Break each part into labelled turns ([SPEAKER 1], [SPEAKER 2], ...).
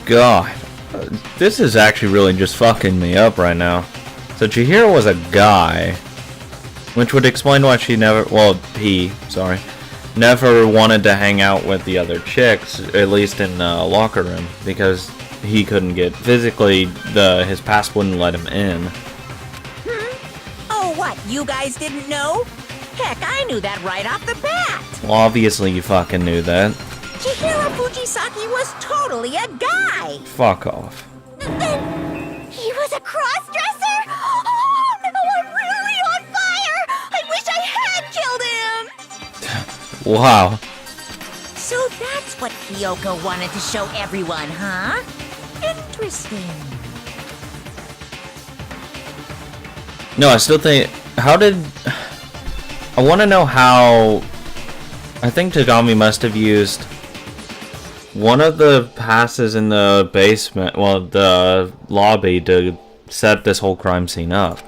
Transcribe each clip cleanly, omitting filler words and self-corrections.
[SPEAKER 1] god. This is actually really just fucking me up right now. So Chihiro was a guy, which would explain why she never, well, sorry, never wanted to hang out with the other chicks, at least in the locker room, because he couldn't get, physically, his past wouldn't let him in.
[SPEAKER 2] Oh, what, you guys didn't know? Heck, I knew that right off the bat.
[SPEAKER 1] Well, obviously you fucking knew that.
[SPEAKER 2] Chihiro Fujisaki was totally a guy.
[SPEAKER 1] Fuck off.
[SPEAKER 3] Then he was a cross-dresser? Oh no, I'm really on fire! I wish I had killed him!
[SPEAKER 1] Wow.
[SPEAKER 2] So that's what Kyoko wanted to show everyone, huh? Interesting.
[SPEAKER 1] No, I still think, I want to know how, I think Tagami must have used one of the passes in the basement, well, the lobby, to set this whole crime scene up.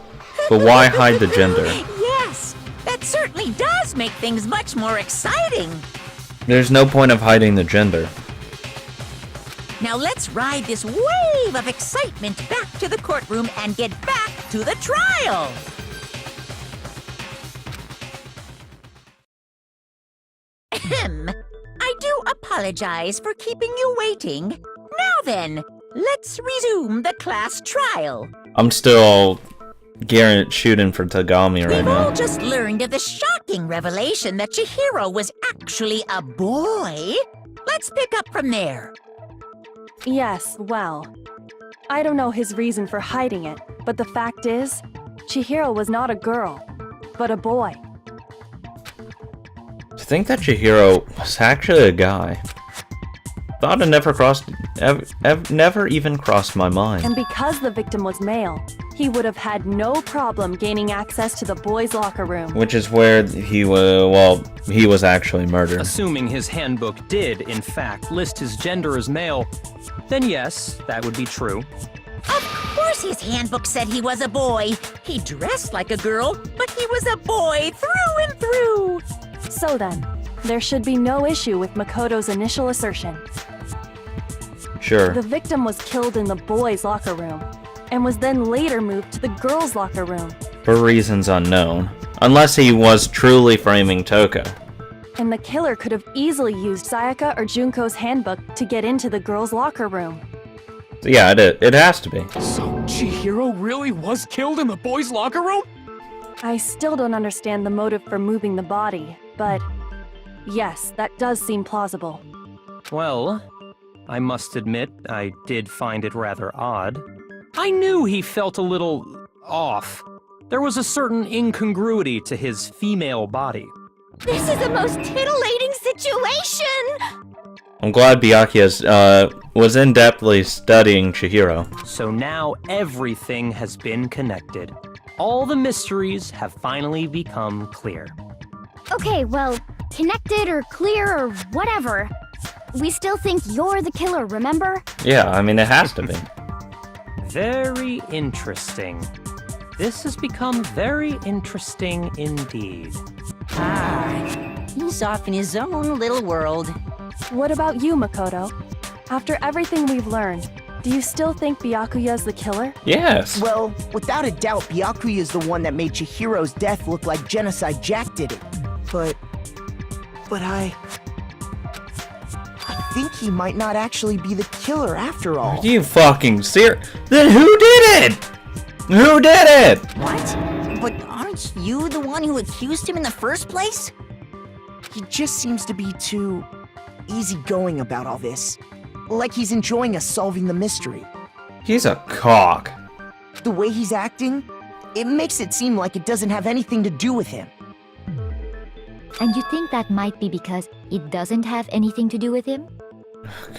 [SPEAKER 1] But why hide the gender?
[SPEAKER 2] Yes, that certainly does make things much more exciting.
[SPEAKER 1] There's no point of hiding the gender.
[SPEAKER 2] Now let's ride this wave of excitement back to the courtroom and get back to the trial. I do apologize for keeping you waiting. Now then, let's resume the class trial.
[SPEAKER 1] I'm still shooting for Tagami right
[SPEAKER 2] We've
[SPEAKER 1] now.
[SPEAKER 2] all just learned of the shocking revelation that Chihiro was actually a boy. Let's pick up from there.
[SPEAKER 4] Yes, well, I don't know his reason for hiding it, but the fact is, Chihiro was not a girl, but a boy.
[SPEAKER 1] To think that Chihiro was actually a guy. Thought it never even crossed my mind.
[SPEAKER 4] And because the victim was male, he would have had no problem gaining access to the boys' locker room.
[SPEAKER 1] Which is where he was actually murdered.
[SPEAKER 5] Assuming his handbook did, in fact, list his gender as male, then yes, that would be true.
[SPEAKER 2] Of course his handbook said he was a boy. He dressed like a girl, but he was a boy through and through.
[SPEAKER 4] So then, there should be no issue with Makoto's initial assertion.
[SPEAKER 1] Sure.
[SPEAKER 4] The victim was killed in the boys' locker room, and was then later moved to the girls' locker room.
[SPEAKER 1] For reasons unknown. Unless he was truly framing Toko.
[SPEAKER 4] And the killer could have easily used Sayaka or Junko's handbook to get into the girls' locker room.
[SPEAKER 1] Yeah, it has to be.
[SPEAKER 6] So Chihiro really was killed in the boys' locker room?
[SPEAKER 4] I still don't understand the motive for moving the body, but yes, that does seem plausible.
[SPEAKER 5] Well, I must admit, I did find it rather odd. I knew he felt a little off. There was a certain incongruity to his female body.
[SPEAKER 3] This is the most titillating situation!
[SPEAKER 1] I'm glad Byakuya was in-depthly studying Chihiro.
[SPEAKER 5] So now everything has been connected. All the mysteries have finally become clear.
[SPEAKER 3] Okay, well, connected or clear or whatever. We still think you're the killer, remember?
[SPEAKER 1] Yeah, I mean, it has to be.
[SPEAKER 5] Very interesting. This has become very interesting indeed.
[SPEAKER 2] He's off in his own little world.
[SPEAKER 4] What about you, Makoto? After everything we've learned, do you still think Byakuya's the killer?
[SPEAKER 1] Yes.
[SPEAKER 7] Well, without a doubt, Byakuya is the one that made Chihiro's death look like Genocide Jack did it. But I think he might not actually be the killer after all.
[SPEAKER 1] Are you fucking serious? Then who did it? Who did it?
[SPEAKER 2] What? But aren't you the one who accused him in the first place?
[SPEAKER 7] He just seems to be too easygoing about all this. Like he's enjoying us solving the mystery.
[SPEAKER 1] He's a cock.
[SPEAKER 7] The way he's acting, it makes it seem like it doesn't have anything to do with him.
[SPEAKER 8] And you think that might be because it doesn't have anything to do with him?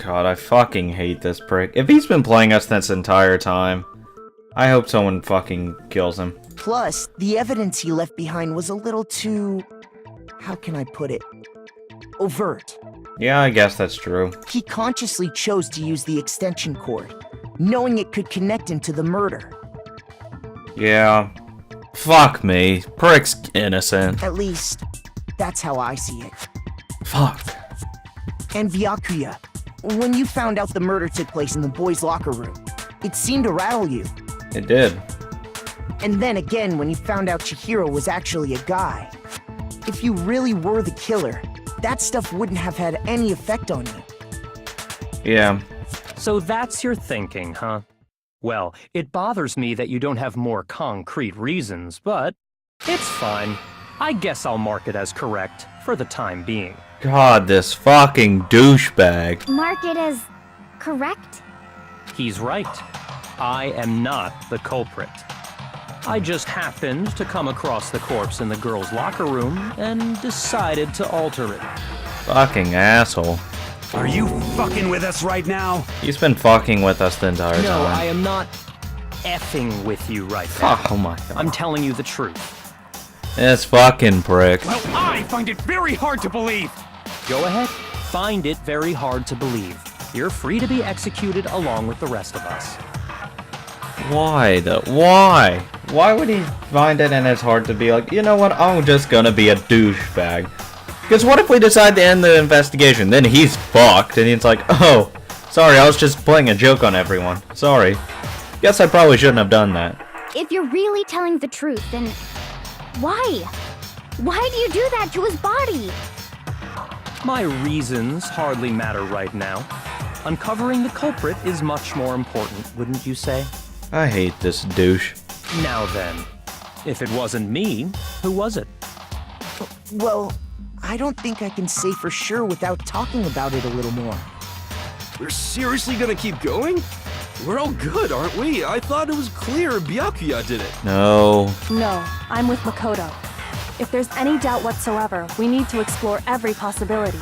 [SPEAKER 1] God, I fucking hate this prick. If he's been playing us this entire time, I hope someone fucking kills him.
[SPEAKER 7] Plus, the evidence he left behind was a little too... how can I put it? Overt.
[SPEAKER 1] Yeah, I guess that's true.
[SPEAKER 7] He consciously chose to use the extension cord, knowing it could connect him to the murder.
[SPEAKER 1] Yeah. Fuck me. Prick's innocent.
[SPEAKER 7] At least, that's how I see it.
[SPEAKER 1] Fuck.
[SPEAKER 7] And Byakuya, when you found out the murder took place in the boys' locker room, it seemed to rattle you.
[SPEAKER 1] It did.
[SPEAKER 7] And then again when you found out Chihiro was actually a guy. If you really were the killer, that stuff wouldn't have had any effect on you.
[SPEAKER 1] Yeah.
[SPEAKER 5] So that's your thinking, huh? Well, it bothers me that you don't have more concrete reasons, but it's fine. I guess I'll mark it as correct for the time being.
[SPEAKER 1] God, this fucking douchebag.
[SPEAKER 3] Mark it as correct?
[SPEAKER 5] He's right. I am not the culprit. I just happened to come across the corpse in the girls' locker room and decided to alter it.
[SPEAKER 1] Fucking asshole.
[SPEAKER 9] Are you fucking with us right now?
[SPEAKER 1] He's been fucking with us the entire
[SPEAKER 5] No,
[SPEAKER 1] time.
[SPEAKER 5] I am not effing with you right now.
[SPEAKER 1] Oh my god.
[SPEAKER 5] I'm telling you the truth.
[SPEAKER 1] This fucking prick.
[SPEAKER 6] Well, I find it very hard to believe.
[SPEAKER 5] Go ahead. Find it very hard to believe. You're free to be executed along with the rest of us.
[SPEAKER 1] Why though? Why? Why would he find it in his heart to be like, you know what, I'm just gonna be a douchebag? Because what if we decide to end the investigation? Then he's fucked, and he's like, oh, sorry, I was just playing a joke on everyone. Sorry. Guess I probably shouldn't have done that.
[SPEAKER 3] If you're really telling the truth, then why? Why do you do that to his body?
[SPEAKER 5] My reasons hardly matter right now. Uncovering the culprit is much more important, wouldn't you say?
[SPEAKER 1] I hate this douche.
[SPEAKER 5] Now then, if it wasn't me, who was it?
[SPEAKER 7] Well, I don't think I can say for sure without talking about it a little more.
[SPEAKER 10] We're seriously gonna keep going? We're all good, aren't we? I thought it was clear Byakuya did it.
[SPEAKER 1] No.
[SPEAKER 4] No, I'm with Makoto. If there's any doubt whatsoever, we need to explore every possibility.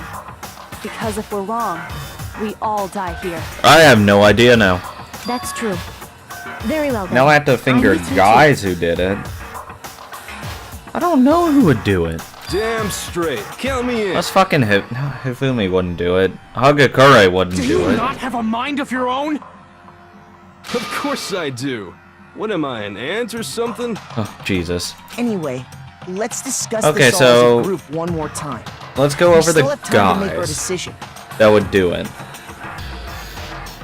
[SPEAKER 4] Because if we're wrong, we all die here.
[SPEAKER 1] I have no idea now.
[SPEAKER 3] That's true. Very well then.
[SPEAKER 1] Now I have to finger
[SPEAKER 3] I'm with you
[SPEAKER 1] guys who did it. I don't know who would do it.
[SPEAKER 10] Damn straight. Count me in.
[SPEAKER 1] Let's fucking no, Hifumi wouldn't do it. Hagakure wouldn't
[SPEAKER 6] Do
[SPEAKER 1] do
[SPEAKER 6] you
[SPEAKER 1] it.
[SPEAKER 6] not have a mind of your own?
[SPEAKER 10] Of course I do. What am I, an ant or something?
[SPEAKER 1] Oh, Jesus.
[SPEAKER 7] Anyway, let's discuss
[SPEAKER 1] Okay,
[SPEAKER 7] this all
[SPEAKER 1] so-
[SPEAKER 7] as a group one more time.
[SPEAKER 1] Let's go
[SPEAKER 7] We
[SPEAKER 1] over the
[SPEAKER 7] still have time to make our
[SPEAKER 1] guys
[SPEAKER 7] decision.
[SPEAKER 1] that would do it.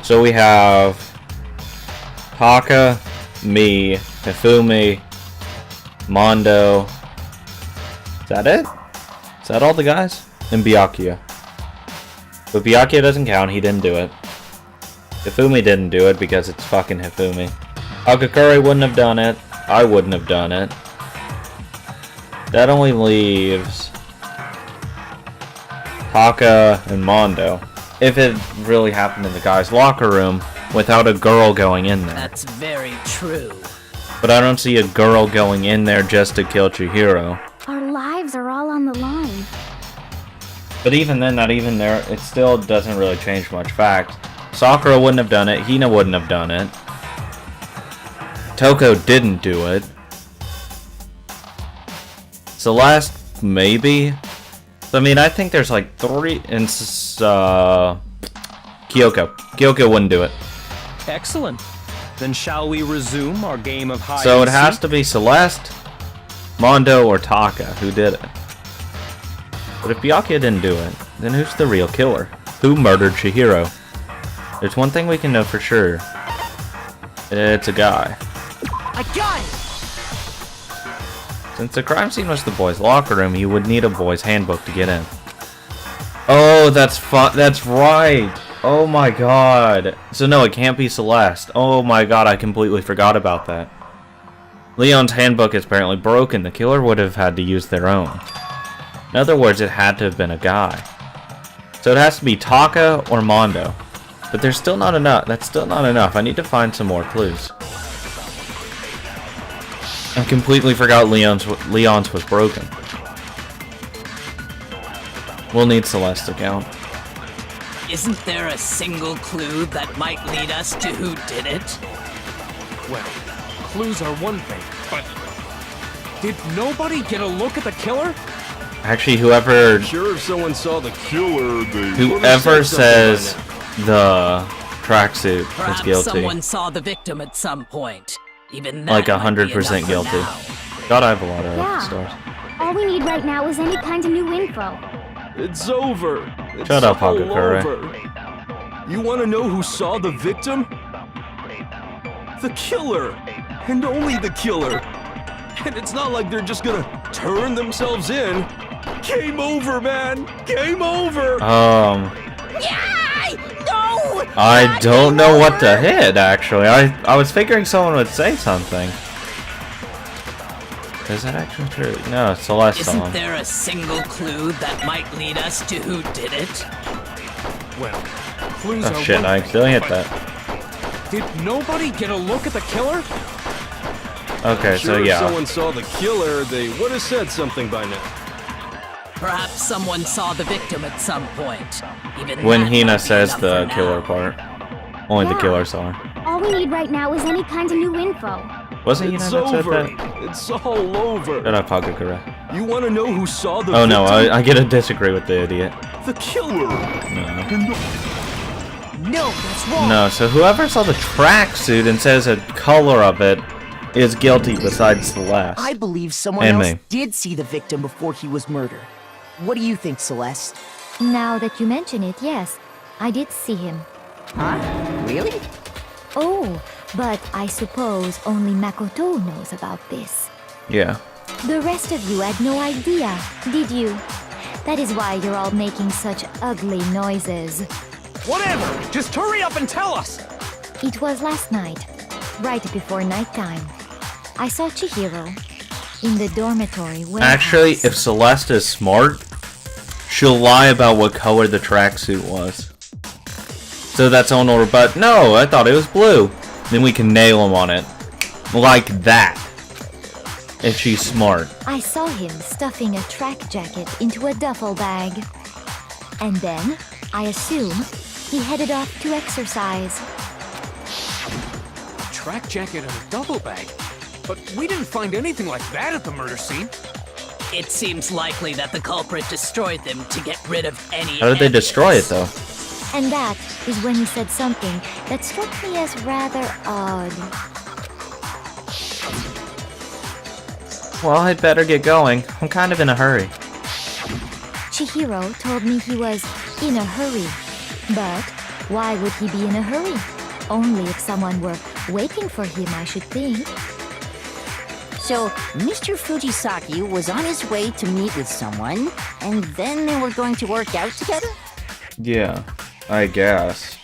[SPEAKER 1] So we have Taka, me, Hifumi, Mondo. Is that it? Is that all the guys? And Byakuya. But Byakuya doesn't count, he didn't do it. Hifumi didn't do it because it's fucking Hifumi. Hagakure wouldn't have done it. I wouldn't have done it. That only leaves Taka and Mondo. If it really happened in the guy's locker room without a girl going in there.
[SPEAKER 11] That's very true.
[SPEAKER 1] But I don't see a girl going in there just to kill Chihiro.
[SPEAKER 3] Our lives are all on the line.
[SPEAKER 1] But even then, not even there, it still doesn't really change much fact. Sakura wouldn't have done it, Hina wouldn't have done it. Toko didn't do it. Celeste, maybe? I mean, I think there's like 3, and Kyoko. Kyoko wouldn't do it.
[SPEAKER 5] Excellent. Then shall we resume our game of hide
[SPEAKER 1] So it
[SPEAKER 5] and
[SPEAKER 1] has
[SPEAKER 5] seek?
[SPEAKER 1] to be Celeste, Mondo, or Taka who did it. But if Byakuya didn't do it, then who's the real killer? Who murdered Chihiro? There's one thing we can know for sure. It's a guy.
[SPEAKER 2] I got it!
[SPEAKER 1] Since the crime scene was the boys' locker room, you would need a boys' handbook to get in. Oh, that's right! Oh my god. So no, it can't be Celeste. Oh my god, I completely forgot about that. Leon's handbook is apparently broken. The killer would have had to use their own. In other words, it had to have been a guy. So it has to be Taka or Mondo. But there's still not enough. That's still not enough. I need to find some more clues. I completely forgot Leon's was broken. We'll need Celeste to count.
[SPEAKER 11] Isn't there a single clue that might lead us to who did it?
[SPEAKER 6] Well, clues are one thing, but did nobody get a look at the killer?
[SPEAKER 1] Actually, whoever
[SPEAKER 10] Sure, if someone saw the killer, they
[SPEAKER 1] whoever says the tracksuit is
[SPEAKER 11] Perhaps
[SPEAKER 1] guilty.
[SPEAKER 11] someone saw the victim at some point. Even that
[SPEAKER 1] Like
[SPEAKER 11] might be
[SPEAKER 1] 100%
[SPEAKER 11] enough for
[SPEAKER 1] guilty.
[SPEAKER 11] now.
[SPEAKER 1] God, I have a lot of
[SPEAKER 3] Yeah.
[SPEAKER 1] stars.
[SPEAKER 3] All we need right now is any kind of new info.
[SPEAKER 10] It's over. It's
[SPEAKER 1] Shut up,
[SPEAKER 10] all
[SPEAKER 1] Hagakure.
[SPEAKER 10] over. You want to know who saw the victim? The killer! And only the killer! And it's not like they're just gonna turn themselves in. Game over, man! Game over!
[SPEAKER 2] Yay! No!
[SPEAKER 1] I don't know what to hit, actually. I was figuring someone would say something. Is that actually true? No, Celeste saw
[SPEAKER 11] Isn't
[SPEAKER 1] him.
[SPEAKER 11] there a single clue that might lead us to who did it?
[SPEAKER 6] Well, clues
[SPEAKER 1] Oh
[SPEAKER 6] are
[SPEAKER 1] shit,
[SPEAKER 6] one
[SPEAKER 1] I
[SPEAKER 6] thing,
[SPEAKER 1] accidentally hit
[SPEAKER 6] but
[SPEAKER 1] that.
[SPEAKER 6] Did nobody get a look at the killer?
[SPEAKER 1] Okay, so
[SPEAKER 10] Sure, if
[SPEAKER 1] yeah.
[SPEAKER 10] someone saw the killer, they would have said something by now.
[SPEAKER 11] Perhaps someone saw the victim at some point. Even
[SPEAKER 1] When
[SPEAKER 11] that might
[SPEAKER 1] Hina
[SPEAKER 11] be
[SPEAKER 1] says
[SPEAKER 11] enough
[SPEAKER 1] the
[SPEAKER 11] for
[SPEAKER 1] killer
[SPEAKER 11] now.
[SPEAKER 1] part. Only the
[SPEAKER 3] Yeah.
[SPEAKER 1] killer saw her.
[SPEAKER 3] All we need right now is any kind of new info.
[SPEAKER 1] Was it Hina
[SPEAKER 10] It's
[SPEAKER 1] that said
[SPEAKER 10] over.
[SPEAKER 1] that?
[SPEAKER 10] It's all over.
[SPEAKER 1] Shut up, Hagakure.
[SPEAKER 10] You want to know who saw the
[SPEAKER 1] Oh no,
[SPEAKER 10] victim?
[SPEAKER 1] I get to disagree with the idiot.
[SPEAKER 10] The killer!
[SPEAKER 1] No.
[SPEAKER 7] No, that's wrong.
[SPEAKER 1] No, so whoever saw the tracksuit and says the color of it is guilty besides Celeste.
[SPEAKER 7] I believe someone
[SPEAKER 1] And
[SPEAKER 7] else
[SPEAKER 1] me.
[SPEAKER 7] did see the victim before he was murdered. What do you think, Celeste?
[SPEAKER 8] Now that you mention it, yes, I did see him.
[SPEAKER 2] Huh? Really?
[SPEAKER 8] Oh, but I suppose only Makoto knows about this.
[SPEAKER 1] Yeah.
[SPEAKER 8] The rest of you had no idea, did you? That is why you're all making such ugly noises.
[SPEAKER 6] Whatever! Just hurry up and tell us!
[SPEAKER 8] It was last night, right before nighttime. I saw Chihiro in the dormitory warehouse.
[SPEAKER 1] Actually, if Celeste is smart, she'll lie about what color the tracksuit was. So that's on order, but no, I thought it was blue. Then we can nail him on it. Like that. If she's smart.
[SPEAKER 8] I saw him stuffing a track jacket into a duffel bag. And then, I assume, he headed off to exercise.
[SPEAKER 6] A track jacket and a duffel bag? But we didn't find anything like that at the murder scene.
[SPEAKER 11] It seems likely that the culprit destroyed them to get rid of any
[SPEAKER 1] How did they destroy it
[SPEAKER 11] evidence.
[SPEAKER 1] though?
[SPEAKER 8] And that is when he said something that struck me as rather odd.
[SPEAKER 1] Well, I'd better get going. I'm kind of in a hurry.
[SPEAKER 8] Chihiro told me he was in a hurry. But why would he be in a hurry? Only if someone were waiting for him, I should think.
[SPEAKER 2] So, Mr. Fujisaki was on his way to meet with someone, and then they were going to work out together?
[SPEAKER 1] Yeah, I guess.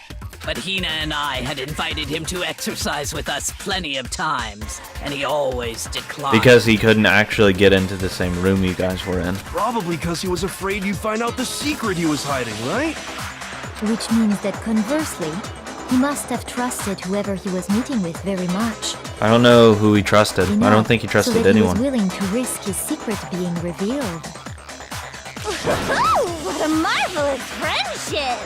[SPEAKER 11] But Hina and I had invited him to exercise with us plenty of times, and he always declined.
[SPEAKER 1] Because he couldn't actually get into the same room you guys were in.
[SPEAKER 10] Probably because he was afraid you'd find out the secret he was hiding, right?
[SPEAKER 8] Which means that conversely, he must have trusted whoever he was meeting with very much.
[SPEAKER 1] I don't know who he trusted. I
[SPEAKER 8] Enough
[SPEAKER 1] don't think he trusted
[SPEAKER 8] so that
[SPEAKER 1] anyone.
[SPEAKER 8] He was willing to risk his secret being revealed.
[SPEAKER 3] Oh, what a marvelous friendship!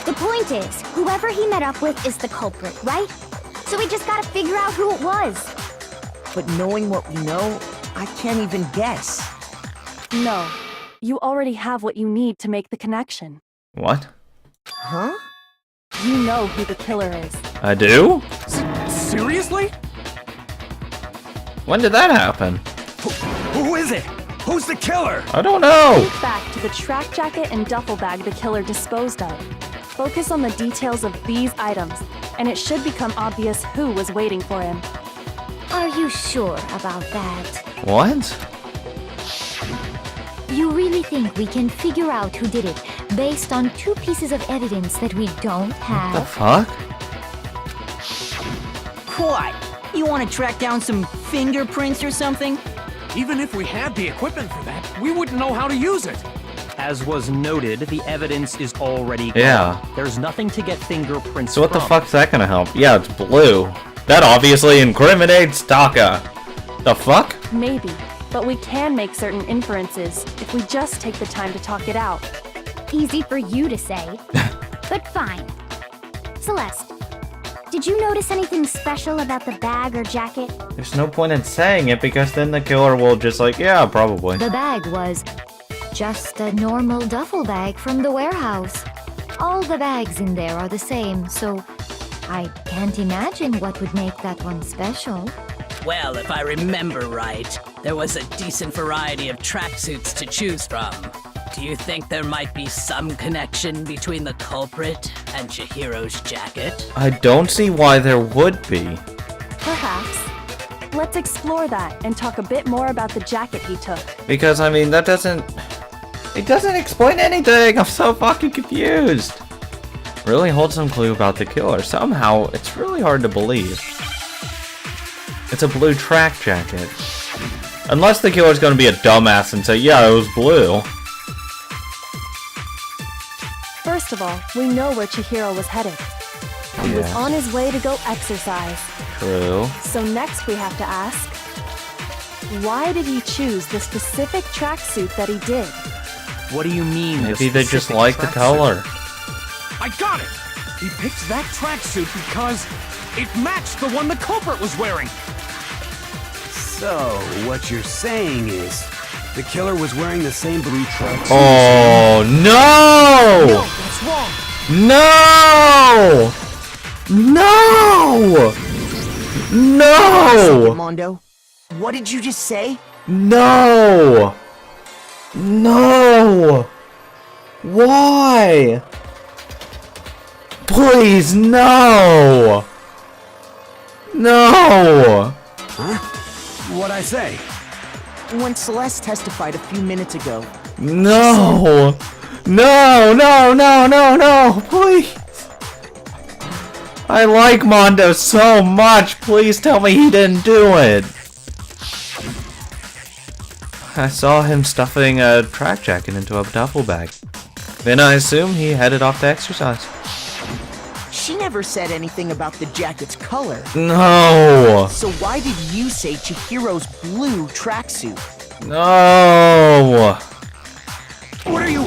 [SPEAKER 3] The point is, whoever he met up with is the culprit, right? So we just gotta figure out who it was.
[SPEAKER 7] But knowing what we know, I can't even guess.
[SPEAKER 4] No, you already have what you need to make the connection.
[SPEAKER 1] What?
[SPEAKER 7] Huh?
[SPEAKER 4] You know who the killer is.
[SPEAKER 1] I do?
[SPEAKER 6] Seriously?
[SPEAKER 1] When did that happen?
[SPEAKER 9] Who is it? Who's the killer?
[SPEAKER 1] I don't know.
[SPEAKER 4] Think back to the track jacket and duffel bag the killer disposed of. Focus on the details of these items, and it should become obvious who was waiting for him.
[SPEAKER 8] Are you sure about that?
[SPEAKER 1] What?
[SPEAKER 8] You really think we can figure out who did it based on two pieces of evidence that we don't
[SPEAKER 1] The
[SPEAKER 8] have?
[SPEAKER 1] fuck?
[SPEAKER 2] What? You want to track down some fingerprints or something?
[SPEAKER 6] Even if we had the equipment for that, we wouldn't know how to use it.
[SPEAKER 5] As was noted, the evidence is already gone.
[SPEAKER 1] Yeah.
[SPEAKER 5] There's nothing to get fingerprints
[SPEAKER 1] So what the
[SPEAKER 5] from.
[SPEAKER 1] fuck's that gonna help? Yeah, it's blue. That obviously incriminates Taka. The fuck?
[SPEAKER 4] Maybe, but we can make certain inferences if we just take the time to talk it out.
[SPEAKER 3] Easy for you to say. But fine. Celeste, did you notice anything special about the bag or jacket?
[SPEAKER 1] There's no point in saying it because then the killer will just like, yeah, probably.
[SPEAKER 8] The bag was just a normal duffel bag from the warehouse. All the bags in there are the same, so I can't imagine what would make that one special.
[SPEAKER 11] Well, if I remember right, there was a decent variety of tracksuits to choose from. Do you think there might be some connection between the culprit and Chihiro's jacket?
[SPEAKER 1] I don't see why there would be.
[SPEAKER 4] Perhaps. Let's explore that and talk a bit more about the jacket he took.
[SPEAKER 1] Because, I mean, that doesn't... It doesn't explain anything! I'm so fucking confused! Really hold some clue about the killer. Somehow, it's really hard to believe. It's a blue track jacket. Unless the killer's gonna be a dumbass and say, yeah, it was blue.
[SPEAKER 4] First of all, we know where Chihiro was headed. He was on his way to go exercise.
[SPEAKER 1] True.
[SPEAKER 4] So next we have to ask, why did he choose the specific tracksuit that he did?
[SPEAKER 5] What do you mean?
[SPEAKER 1] Maybe they just like the color.
[SPEAKER 6] I got it! He picked that tracksuit because it matched the one the culprit was wearing.
[SPEAKER 9] So, what you're saying is, the killer was wearing the same blue tracksuit.
[SPEAKER 1] Oh, no!
[SPEAKER 7] No, that's wrong.
[SPEAKER 1] No! No! No!
[SPEAKER 7] Mondo, what did you just say?
[SPEAKER 1] No! No! Why? Please, no! No!
[SPEAKER 9] Huh? What'd I say?
[SPEAKER 7] When Celeste testified a few minutes ago.
[SPEAKER 1] No! No, no, no, no, no! Please! I like Mondo so much! Please tell me he didn't do it! I saw him stuffing a track jacket into a duffel bag. Then I assume he headed off to exercise.
[SPEAKER 7] She never said anything about the jacket's color.
[SPEAKER 1] No!
[SPEAKER 7] So why did you say Chihiro's blue tracksuit?
[SPEAKER 1] No!
[SPEAKER 9] What are you?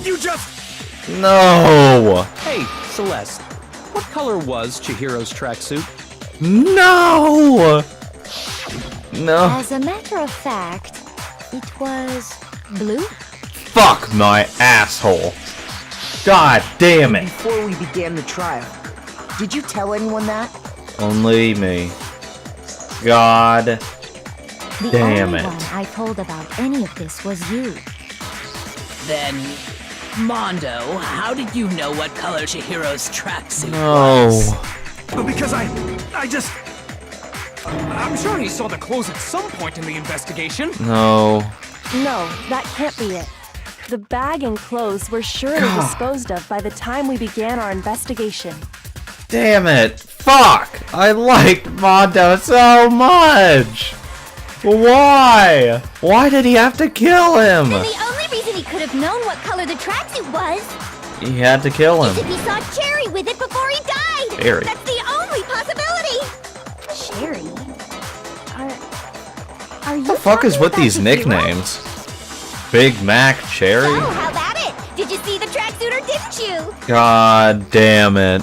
[SPEAKER 9] You just...
[SPEAKER 1] No!
[SPEAKER 5] Hey, Celeste. What color was Chihiro's tracksuit?
[SPEAKER 1] No! No.
[SPEAKER 8] As a matter of fact, it was blue.
[SPEAKER 1] Fuck my asshole. God damn it.
[SPEAKER 7] Before we began the trial, did you tell anyone that?
[SPEAKER 1] Only me. God
[SPEAKER 8] The
[SPEAKER 1] damn
[SPEAKER 8] only
[SPEAKER 1] it.
[SPEAKER 8] one I told about any of this was you.
[SPEAKER 11] Then, Mondo, how did you know what color Chihiro's tracksuit
[SPEAKER 1] No.
[SPEAKER 11] was?
[SPEAKER 9] Because I just...
[SPEAKER 6] I'm sure he saw the clothes at some point in the investigation.
[SPEAKER 1] No.
[SPEAKER 4] No, that can't be it. The bag and clothes were surely disposed of by the time we began our investigation.
[SPEAKER 1] Damn it. Fuck. I liked Mondo so much. Why? Why did he have to kill him?
[SPEAKER 3] And the only reason he could have known what color the tracksuit was
[SPEAKER 1] He had to kill
[SPEAKER 3] is
[SPEAKER 1] him.
[SPEAKER 3] if he saw Cherry with it before he died.
[SPEAKER 1] Cherry.
[SPEAKER 3] That's the only possibility. Cherry?
[SPEAKER 4] Are you
[SPEAKER 1] What the fuck is
[SPEAKER 4] talking
[SPEAKER 1] with
[SPEAKER 4] about
[SPEAKER 1] these
[SPEAKER 4] Chihiro?
[SPEAKER 1] nicknames? Big Mac Cherry?
[SPEAKER 3] Oh, how about it? Did you see the tracksuit or didn't you?
[SPEAKER 1] God damn it.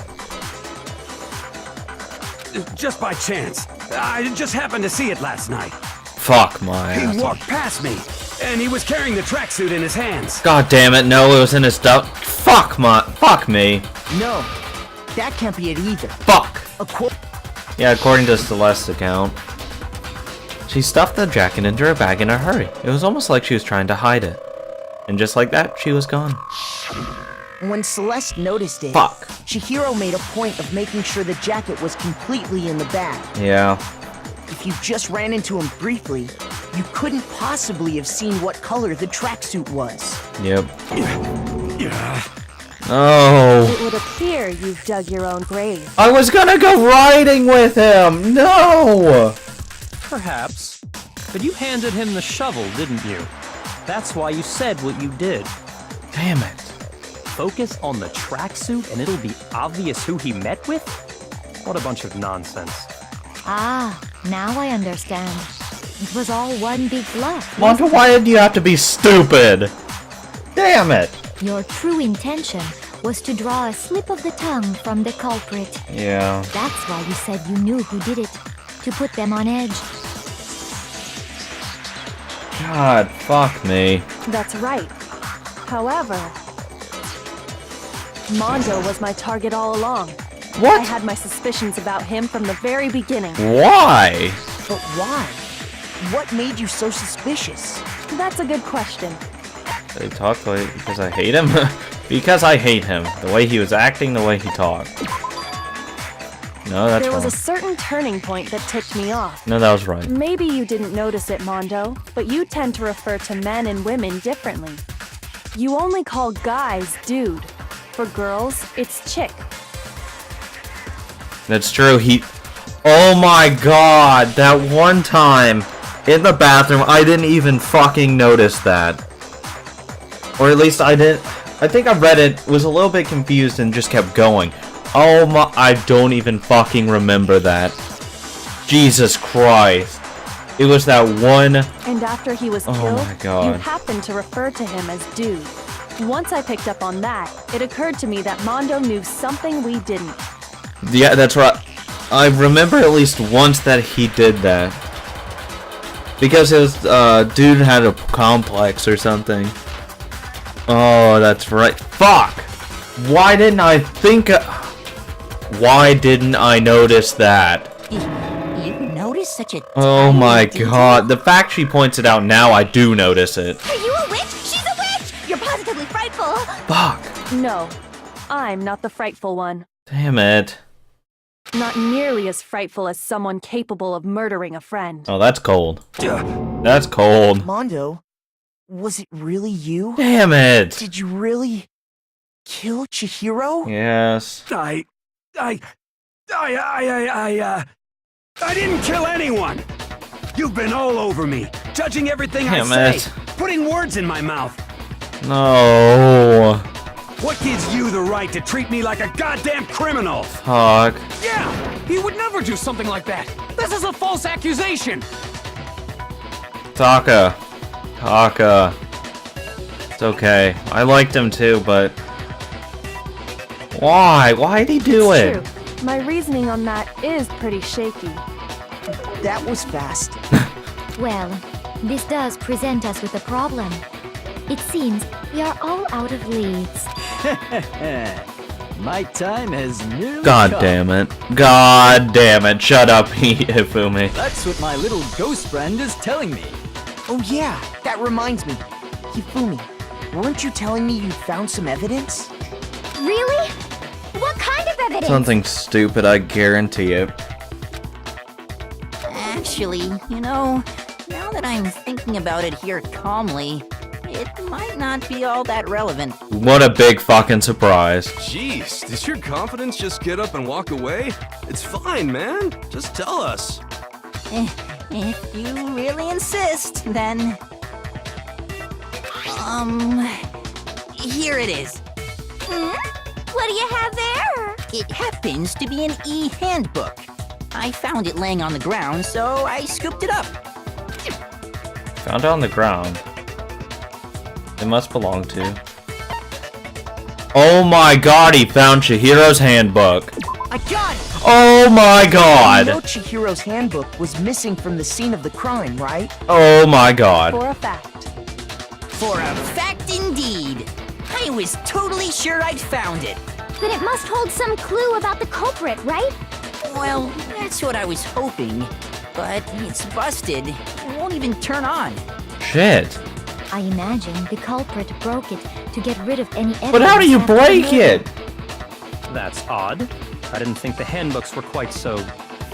[SPEAKER 9] Just by chance. I just happened to see it last night.
[SPEAKER 1] Fuck my
[SPEAKER 9] He
[SPEAKER 1] ass.
[SPEAKER 9] walked past me, and he was carrying the tracksuit in his hands.
[SPEAKER 1] God damn it, no, it was in his stuff. Fuck me.
[SPEAKER 7] No, that can't be it either.
[SPEAKER 1] Fuck.
[SPEAKER 7] Acco-
[SPEAKER 1] Yeah, according to Celeste's account, she stuffed the jacket into her bag in a hurry. It was almost like she was trying to hide it. And just like that, she was gone.
[SPEAKER 7] When Celeste noticed it,
[SPEAKER 1] Fuck.
[SPEAKER 7] Chihiro made a point of making sure the jacket was completely in the bag.
[SPEAKER 1] Yeah.
[SPEAKER 7] If you just ran into him briefly, you couldn't possibly have seen what color the tracksuit was.
[SPEAKER 1] Yep.
[SPEAKER 9] Yeah.
[SPEAKER 1] Oh.
[SPEAKER 4] It would appear you've dug your own grave.
[SPEAKER 1] I was gonna go riding with him! No!
[SPEAKER 5] Perhaps. But you handed him the shovel, didn't you? That's why you said what you did.
[SPEAKER 1] Damn it.
[SPEAKER 5] Focus on the tracksuit and it'll be obvious who he met with? What a bunch of nonsense.
[SPEAKER 8] Ah, now I understand. It was all one big bluff.
[SPEAKER 1] Mondo, why did you have to be stupid? Damn it!
[SPEAKER 8] Your true intention was to draw a slip of the tongue from the culprit.
[SPEAKER 1] Yeah.
[SPEAKER 8] That's why you said you knew who did it, to put them on edge.
[SPEAKER 1] God, fuck me.
[SPEAKER 4] That's right. However, Mondo was my target all along.
[SPEAKER 1] What?
[SPEAKER 4] I had my suspicions about him from the very beginning.
[SPEAKER 1] Why?
[SPEAKER 7] But why? What made you so suspicious?
[SPEAKER 4] That's a good question.
[SPEAKER 1] They talk like because I hate him? Because I hate him. The way he was acting, the way he talked. No, that's
[SPEAKER 4] There
[SPEAKER 1] wrong.
[SPEAKER 4] was a certain turning point that tipped me off.
[SPEAKER 1] No, that was right.
[SPEAKER 4] Maybe you didn't notice it, Mondo, but you tend to refer to men and women differently. You only call guys dude. For girls, it's chick.
[SPEAKER 1] That's true. Oh my god, that one time in the bathroom, I didn't even fucking notice that. Or at least I didn't. I think I read it, was a little bit confused, and just kept going. Oh my, I don't even fucking remember that. Jesus Christ. It was that one.
[SPEAKER 4] And after he was killed,
[SPEAKER 1] my God.
[SPEAKER 4] you happened to refer to him as dude. Once I picked up on that, it occurred to me that Mondo knew something we didn't.
[SPEAKER 1] Yeah, that's right. I remember at least once that he did that. Because his dude had a complex or something. Oh, that's right. Fuck! Why didn't I think... Why didn't I notice that?
[SPEAKER 2] You noticed such a
[SPEAKER 1] Oh
[SPEAKER 2] tiny
[SPEAKER 1] my
[SPEAKER 2] detail?
[SPEAKER 1] god. The fact she points it out now, I do notice it.
[SPEAKER 3] Are you a witch? She's a witch! You're positively frightful!
[SPEAKER 1] Fuck.
[SPEAKER 4] No, I'm not the frightful one.
[SPEAKER 1] Damn it.
[SPEAKER 4] Not nearly as frightful as someone capable of murdering a friend.
[SPEAKER 1] Oh, that's cold. That's cold.
[SPEAKER 7] Mondo, was it really you?
[SPEAKER 1] Damn it.
[SPEAKER 7] Did you really kill Chihiro?
[SPEAKER 1] Yes.
[SPEAKER 9] I didn't kill anyone! You've been all over me, judging everything
[SPEAKER 1] Damn
[SPEAKER 9] I
[SPEAKER 1] it.
[SPEAKER 9] say, putting words in my mouth.
[SPEAKER 1] No.
[SPEAKER 9] What gives you the right to treat me like a goddamn criminal?
[SPEAKER 1] Fuck.
[SPEAKER 6] Yeah, he would never do something like that. This is a false accusation.
[SPEAKER 1] Taka. It's okay. I liked him too, but... Why? Why'd he do it?
[SPEAKER 4] True. My reasoning on that is pretty shaky.
[SPEAKER 7] That was fast.
[SPEAKER 8] Well, this does present us with a problem. It seems we are all out of leads.
[SPEAKER 12] My time has nearly
[SPEAKER 1] God
[SPEAKER 12] come.
[SPEAKER 1] damn it. God damn it. Shut up, Hifumi.
[SPEAKER 12] That's what my little ghost friend is telling me.
[SPEAKER 7] Oh yeah, that reminds me. Hifumi, weren't you telling me you found some evidence?
[SPEAKER 3] Really? What kind of evidence?
[SPEAKER 1] Something stupid, I guarantee it.
[SPEAKER 2] Actually, you know, now that I'm thinking about it here calmly, it might not be all that relevant.
[SPEAKER 1] What a big fucking surprise.
[SPEAKER 10] Jeez, did your confidence just get up and walk away? It's fine, man. Just tell us.
[SPEAKER 2] If you really insist, then... Here it is.
[SPEAKER 3] What do you have there?
[SPEAKER 2] It happens to be an e-handbook. I found it laying on the ground, so I scooped it up.
[SPEAKER 1] Found it on the ground. It must belong to... Oh my god, he found Chihiro's handbook.
[SPEAKER 7] I got it!
[SPEAKER 1] Oh my
[SPEAKER 7] You know
[SPEAKER 1] god.
[SPEAKER 7] Chihiro's handbook was missing from the scene of the crime, right?
[SPEAKER 1] Oh my god.
[SPEAKER 4] For a fact.
[SPEAKER 2] For a fact indeed. I was totally sure I'd found it.
[SPEAKER 3] Then it must hold some clue about the culprit, right?
[SPEAKER 2] Well, that's what I was hoping. But it's busted. It won't even turn on.
[SPEAKER 1] Shit.
[SPEAKER 8] I imagine the culprit broke it to get rid of any evidence.
[SPEAKER 1] But how do you
[SPEAKER 8] after the
[SPEAKER 1] break
[SPEAKER 8] murder.
[SPEAKER 1] it?
[SPEAKER 5] That's odd. I didn't think the handbooks were quite so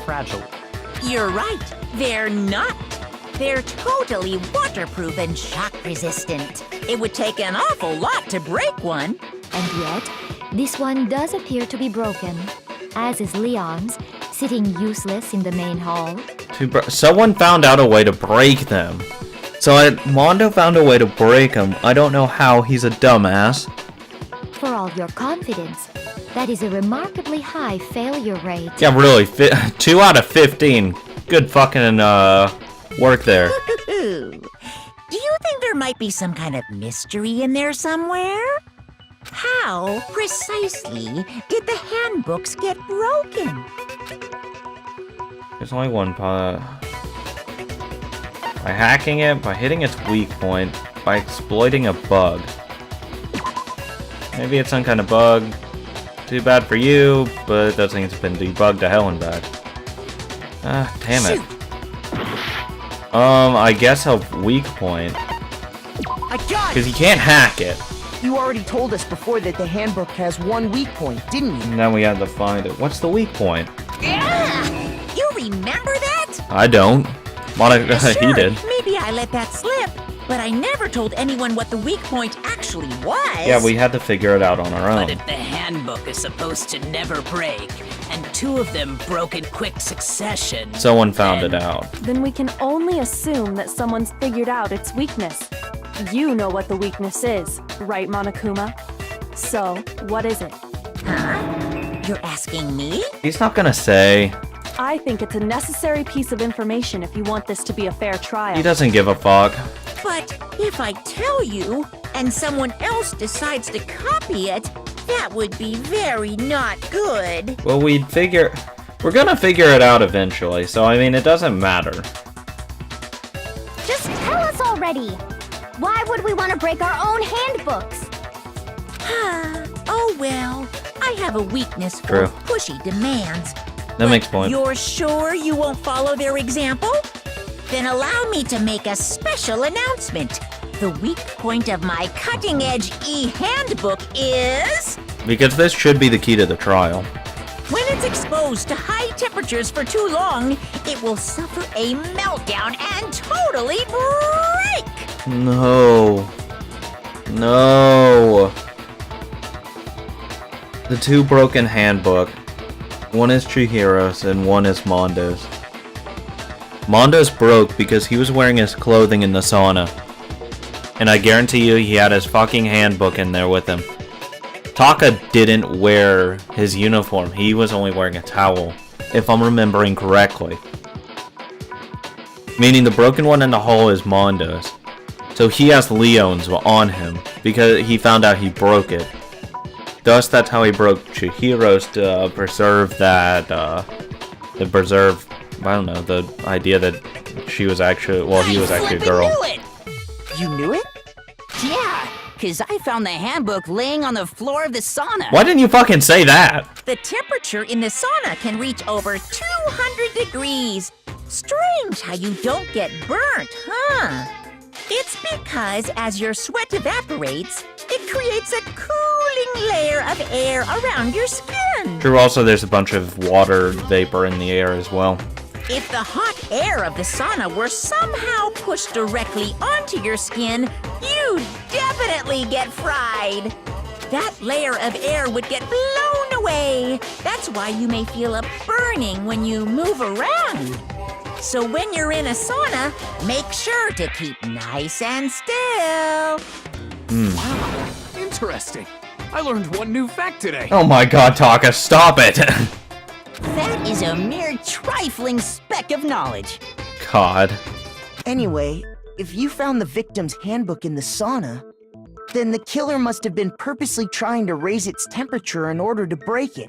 [SPEAKER 5] fragile.
[SPEAKER 2] You're right. They're not. They're totally waterproof and shock resistant. It would take an awful lot to break one.
[SPEAKER 8] And yet, this one does appear to be broken, as is Leon's, sitting useless in the main hall.
[SPEAKER 1] Someone found out a way to break them. So Mondo found a way to break them. I don't know how. He's a dumbass.
[SPEAKER 8] For all your confidence, that is a remarkably high failure rate.
[SPEAKER 1] Yeah, really. 2 out of 15. Good fucking work there.
[SPEAKER 2] Do you think there might be some kind of mystery in there somewhere? How precisely did the handbooks get broken?
[SPEAKER 1] There's only one part. By hacking it, by hitting its weak point, by exploiting a bug. Maybe it's some kind of bug. Too bad for you, but those things have been debugged to hell and back. Ah, damn it.
[SPEAKER 2] Shoot.
[SPEAKER 1] I guess a weak point.
[SPEAKER 7] I got
[SPEAKER 1] Because you can't hack it.
[SPEAKER 7] You already told us before that the handbook has one weak point, didn't you?
[SPEAKER 1] And then we had to find it. What's the weak point?
[SPEAKER 2] Yeah! You remember that?
[SPEAKER 1] I don't.
[SPEAKER 2] Sure,
[SPEAKER 1] He did.
[SPEAKER 2] maybe I let that slip, but I never told anyone what the weak point actually was.
[SPEAKER 1] Yeah, we had to figure it out on our own.
[SPEAKER 11] But if the handbook is supposed to never break, and 2 of them broke in quick succession...
[SPEAKER 1] Someone found it out.
[SPEAKER 4] Then we can only assume that someone's figured out its weakness. You know what the weakness is, right, Monokuma? So, what is it?
[SPEAKER 2] Huh? You're asking me?
[SPEAKER 1] He's not gonna say.
[SPEAKER 4] I think it's a necessary piece of information if you want this to be a fair trial.
[SPEAKER 1] He doesn't give a fuck.
[SPEAKER 2] But if I tell you, and someone else decides to copy it, that would be very not good.
[SPEAKER 1] Well, we're gonna figure it out eventually, so I mean, it doesn't matter.
[SPEAKER 3] Just tell us already. Why would we want to break our own handbooks?
[SPEAKER 2] Oh well, I have a weakness for
[SPEAKER 1] True.
[SPEAKER 2] pushy demands.
[SPEAKER 1] That makes point.
[SPEAKER 2] You're sure you won't follow their example? Then allow me to make a special announcement. The weak point of my cutting-edge e-handbook is...
[SPEAKER 1] Because this should be the key to the trial.
[SPEAKER 2] When it's exposed to high temperatures for too long, it will suffer a meltdown and totally break!
[SPEAKER 1] No. No. The 2 broken handbook. One is Chihiro's and one is Mondo's. Mondo's broke because he was wearing his clothing in the sauna. And I guarantee you he had his fucking handbook in there with him. Taka didn't wear his uniform. He was only wearing a towel, if I'm remembering correctly. Meaning the broken one in the hall is Mondo's. So he has Leon's on him because he found out he broke it. Thus, that's how he broke Chihiro's to preserve that, the idea that she was actually, well, he was actually a girl.
[SPEAKER 11] Knew it.
[SPEAKER 7] You knew it?
[SPEAKER 11] Yeah, because I found the handbook laying on the floor of the sauna.
[SPEAKER 1] Why didn't you fucking say that?
[SPEAKER 2] The temperature in the sauna can reach over 200 degrees. Strange how you don't get burnt, huh? It's because as your sweat evaporates, it creates a cooling layer of air around your skin.
[SPEAKER 1] True, also there's a bunch of water vapor in the air as well.
[SPEAKER 2] If the hot air of the sauna were somehow pushed directly onto your skin, you'd definitely get fried. That layer of air would get blown away. That's why you may feel a burning when you move around. So when you're in a sauna, make sure to keep nice and still.
[SPEAKER 6] Wow, interesting. I learned one new fact today.
[SPEAKER 1] Oh my god, Taka, stop it!
[SPEAKER 11] That is a mere trifling speck of knowledge.
[SPEAKER 1] God.
[SPEAKER 7] Anyway, if you found the victim's handbook in the sauna, then the killer must have been purposely trying to raise its temperature in order to break it.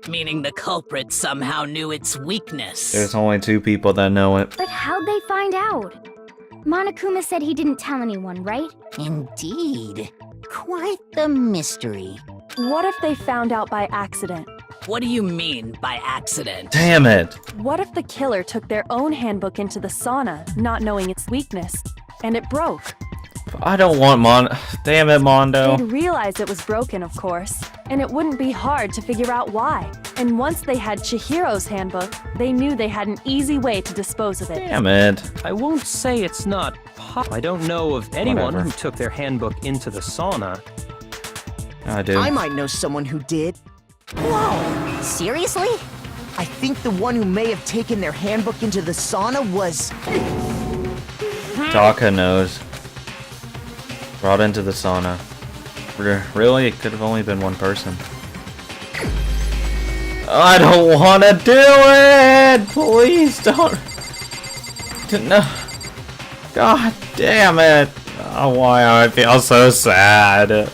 [SPEAKER 11] Meaning the culprit somehow knew its weakness.
[SPEAKER 1] There's only 2 people that know it.
[SPEAKER 3] But how'd they find out? Monokuma said he didn't tell anyone, right?
[SPEAKER 2] Indeed. Quite the mystery.
[SPEAKER 4] What if they found out by accident?
[SPEAKER 11] What do you mean by accident?
[SPEAKER 1] Damn it!
[SPEAKER 4] What if the killer took their own handbook into the sauna, not knowing its weakness, and it broke?
[SPEAKER 1] I don't want Damn it, Mondo.
[SPEAKER 4] They'd realize it was broken, of course, and it wouldn't be hard to figure out why. And once they had Chihiro's handbook, they knew they had an easy way to dispose of it.
[SPEAKER 1] Damn it.
[SPEAKER 5] I won't say it's not I don't know of anyone
[SPEAKER 1] Whatever.
[SPEAKER 5] who took their handbook into the sauna.
[SPEAKER 1] I do.
[SPEAKER 7] I might know someone who did.
[SPEAKER 2] Whoa, seriously?
[SPEAKER 7] I think the one who may have taken their handbook into the sauna was...
[SPEAKER 1] Taka knows. Brought into the sauna. Really? It could have only been one person. I don't want to do it! Please don't. No. God damn it. Oh, why I feel so sad.